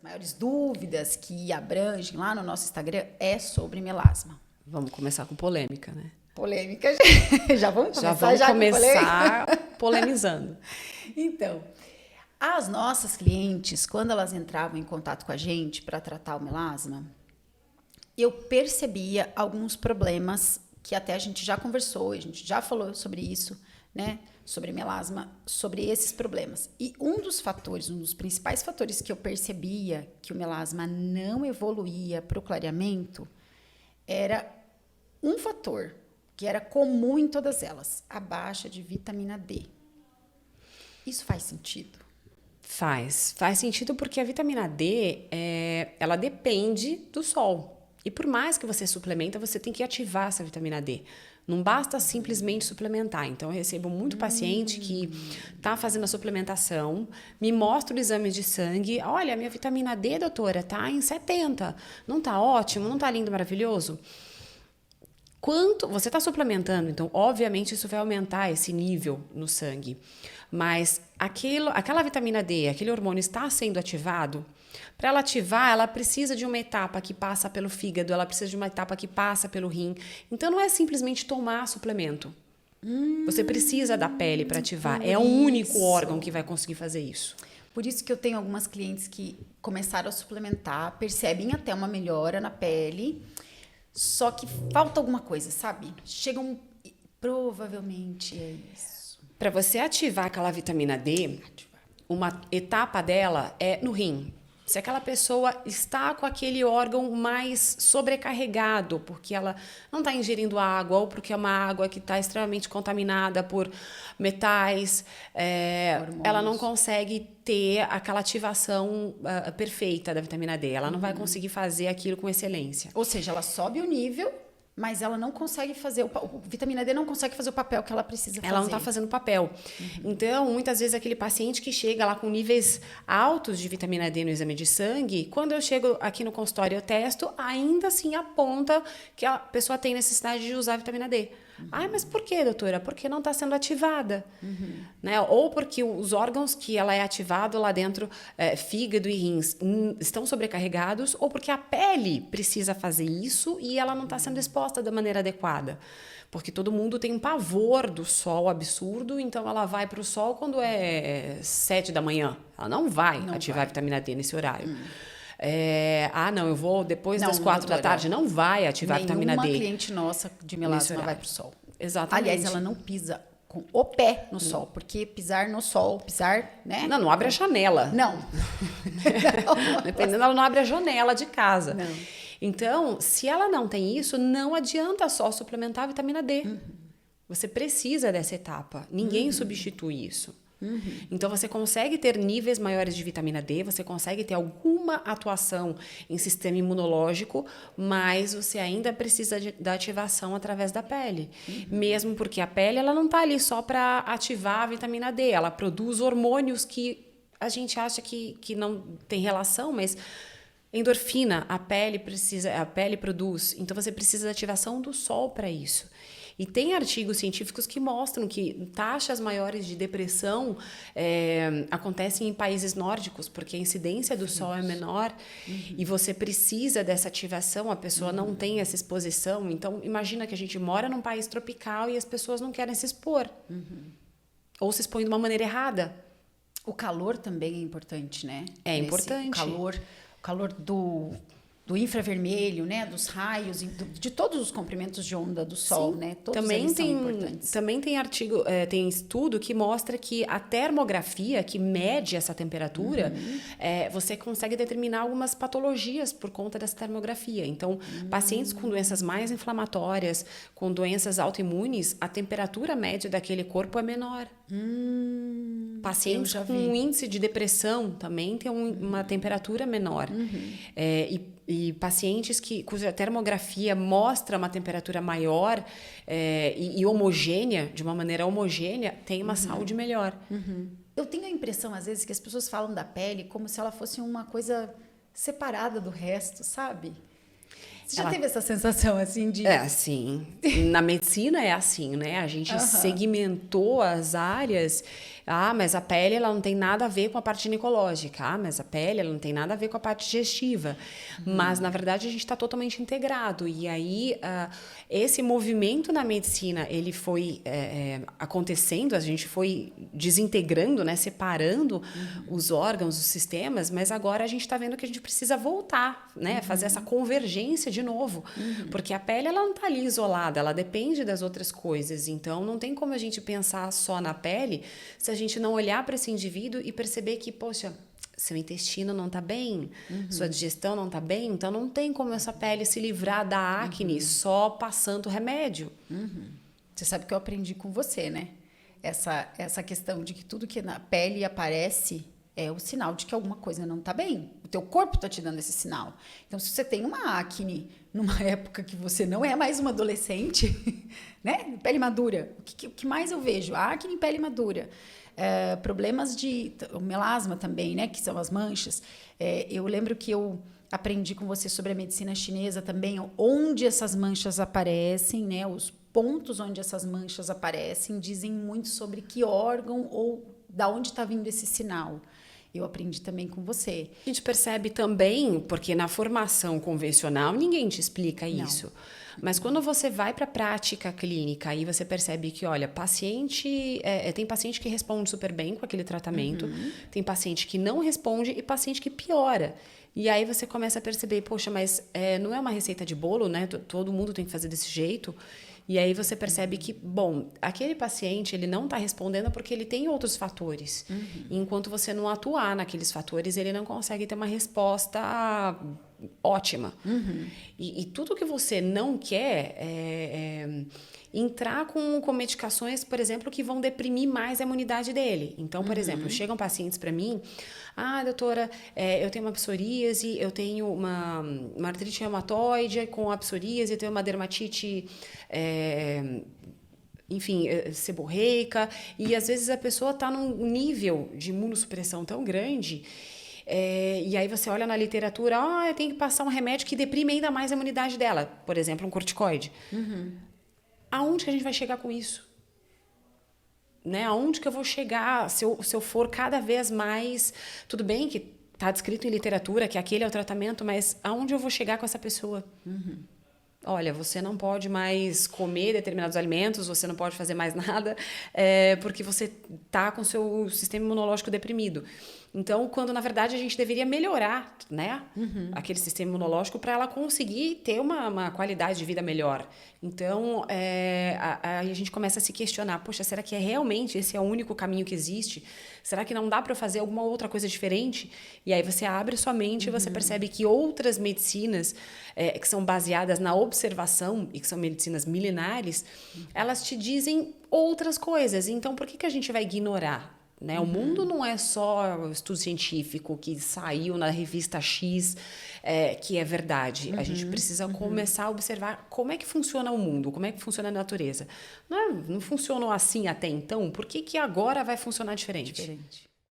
maiores dúvidas que abrangem lá no nosso Instagram é sobre melasma. Vamos começar com polêmica, né? Polêmica, já vamos Já começar vamos com começar polemizando. Então, as nossas clientes, quando elas entravam em contato com a gente para tratar o melasma, eu percebia alguns problemas que até a gente já conversou, a gente já falou sobre isso, né? Sobre melasma, sobre esses problemas. E um dos principais fatores que eu percebia que o melasma não evoluía para o clareamento era um fator que era comum em todas elas, a baixa de vitamina D. Isso faz sentido? Faz sentido porque a vitamina D, ela depende do sol. E por mais que você suplementa, você tem que ativar essa vitamina D. Não basta simplesmente suplementar. Então, eu recebo muito paciente que está fazendo a suplementação, me mostra o exame de sangue. Olha, a minha vitamina D, doutora, tá em 70. Não tá ótimo? Não tá lindo, maravilhoso? Quanto você está suplementando, então, obviamente, isso vai aumentar esse nível no sangue. Mas aquela vitamina D, aquele hormônio está sendo ativado. Para ela ativar, ela precisa de uma etapa que passa pelo fígado, ela precisa de uma etapa que passa pelo rim. Então, não é simplesmente tomar suplemento. Você precisa da pele para ativar. É o único órgão que vai conseguir fazer isso. Por isso que eu tenho algumas clientes que começaram a suplementar, percebem até uma melhora na pele, só que falta alguma coisa, sabe? Chegam... Provavelmente é isso. Para você ativar aquela vitamina D, uma etapa dela é no rim. Se aquela pessoa está com aquele órgão mais sobrecarregado, porque ela não está ingerindo água, ou porque é uma água que está extremamente contaminada por metais, ela não consegue ter aquela ativação perfeita da vitamina D. Ela não vai conseguir fazer aquilo com excelência. Ou seja, ela sobe o nível, mas ela não consegue fazer, vitamina D não consegue fazer o papel que ela precisa fazer. Ela não está fazendo papel. Então, muitas vezes, aquele paciente que chega lá com níveis altos de vitamina D no exame de sangue, quando eu chego aqui no consultório e eu testo, ainda assim aponta que a pessoa tem necessidade de usar vitamina D. Ah, mas por quê, doutora? Porque não está sendo ativada. Né? Ou porque os órgãos que ela é ativado lá dentro, fígado e rins, estão sobrecarregados, ou porque a pele precisa fazer isso e ela não está sendo exposta da maneira adequada. Porque todo mundo tem um pavor do sol absurdo, então ela vai para o sol quando é 7 da manhã. Ela não vai ativar a vitamina D nesse horário. Não, eu vou depois das 4 da tarde. Não vai ativar a vitamina D. Nenhuma cliente nossa de melasma vai pro sol. Exatamente. Aliás, ela não pisa com o pé no sol, porque pisar no sol, né? Não abre a janela. Não. Dependendo, ela não abre a janela de casa. Não. Então, se ela não tem isso, não adianta só suplementar a vitamina D. Você precisa dessa etapa. Ninguém substitui isso. Então, você consegue ter níveis maiores de vitamina D, você consegue ter alguma atuação em sistema imunológico, mas você ainda precisa da ativação através da pele. Mesmo porque a pele ela não está ali só para ativar a vitamina D, ela produz hormônios que a gente acha que não tem relação, mas endorfina, a pele produz. Então, você precisa da ativação do sol para isso. E tem artigos científicos que mostram que taxas maiores de depressão acontecem em países nórdicos, porque a incidência do sol é menor e você precisa dessa ativação, a pessoa não tem essa exposição. Então, imagina que a gente mora num país tropical e as pessoas não querem se expor. Ou se expõem de uma maneira errada. O calor também é importante, né? É importante. O calor do infravermelho, né, dos raios, de todos os comprimentos de onda do sol, Sim, né? Todos eles são importantes. Também tem tem estudo que mostra que a termografia, que mede essa temperatura, você consegue determinar algumas patologias por conta dessa termografia. Então, pacientes com doenças mais inflamatórias, com doenças autoimunes, a temperatura média daquele corpo é menor. Pacientes com índice de depressão também têm uma temperatura menor. E pacientes cuja termografia mostra uma temperatura maior e homogênea, de uma maneira homogênea, tem uma saúde melhor. Eu tenho a impressão, às vezes, que as pessoas falam da pele como se ela fosse uma coisa separada do resto, sabe? Você já teve essa sensação assim de... É assim, na medicina é assim, né? A gente segmentou as áreas. Ah, mas a pele ela não tem nada a ver com a parte ginecológica. Ah, mas a pele ela não tem nada a ver com a parte digestiva. Mas, na verdade, a gente está totalmente integrado. E aí, esse movimento na medicina, ele foi acontecendo, a gente foi desintegrando, né? Separando os órgãos, os sistemas, mas agora a gente está vendo que a gente precisa voltar, né? Fazer essa convergência de novo. Porque a pele ela não está ali isolada, ela depende das outras coisas. Então, não tem como a gente pensar só na pele se a gente não olhar para esse indivíduo e perceber que, poxa, seu intestino não está bem, sua digestão não está bem, então não tem como essa pele se livrar da acne só passando remédio. Você sabe que eu aprendi com você, né? Essa questão de que tudo que na pele aparece é o sinal de que alguma coisa não está bem. O teu corpo está te dando esse sinal. Então, se você tem uma acne numa época que você não é mais uma adolescente, né? Pele madura. O que mais eu vejo? Acne em pele madura. Problemas de melasma também, né? Que são as manchas. Eu lembro que eu aprendi com você sobre a medicina chinesa também, onde essas manchas aparecem, né? Os pontos onde essas manchas aparecem dizem muito sobre que órgão ou da onde está vindo esse sinal. Eu aprendi também com você. A gente percebe também, porque na formação convencional ninguém te explica isso. Mas quando você vai para a prática clínica, aí você percebe que, olha, tem paciente que responde super bem com aquele tratamento, tem paciente que não responde e paciente que piora. E aí você começa a perceber, poxa, mas não é uma receita de bolo, né? Todo mundo tem que fazer desse jeito. E aí você percebe que, bom, aquele paciente ele não está respondendo porque ele tem outros fatores. E enquanto você não atuar naqueles fatores, ele não consegue ter uma resposta ótima. E tudo que você não quer é entrar com medicações, por exemplo, que vão deprimir mais a imunidade dele. Então, por exemplo, chegam pacientes para mim, doutora, eu tenho uma psoríase, eu tenho uma artrite reumatoide com a psoríase, eu tenho uma dermatite... seborreica, e às vezes a pessoa está num nível de imunossupressão tão grande, e aí você olha na literatura, eu tenho que passar um remédio que deprime ainda mais a imunidade dela, por exemplo, um corticoide. Aonde que a gente vai chegar com isso? Né? Aonde que eu vou chegar se eu for cada vez mais... Tudo bem que está descrito em literatura que aquele é o tratamento, mas aonde eu vou chegar com essa pessoa? Olha, você não pode mais comer determinados alimentos, você não pode fazer mais nada, porque você está com o seu sistema imunológico deprimido. Então, quando na verdade a gente deveria melhorar, né, aquele sistema imunológico para ela conseguir ter uma qualidade de vida melhor. Então, a gente começa a se questionar, poxa, será que realmente esse é o único caminho que existe? Será que não dá para fazer alguma outra coisa diferente? E aí você abre sua mente e você percebe que outras medicinas que são baseadas na observação e que são medicinas milenares, elas te dizem outras coisas. Então, por que a gente vai ignorar? Né? O mundo não é só o estudo científico que saiu na revista X, que é verdade. A gente precisa começar a observar como é que funciona o mundo, como é que funciona a natureza. Não funcionou assim até então, por que agora vai funcionar diferente?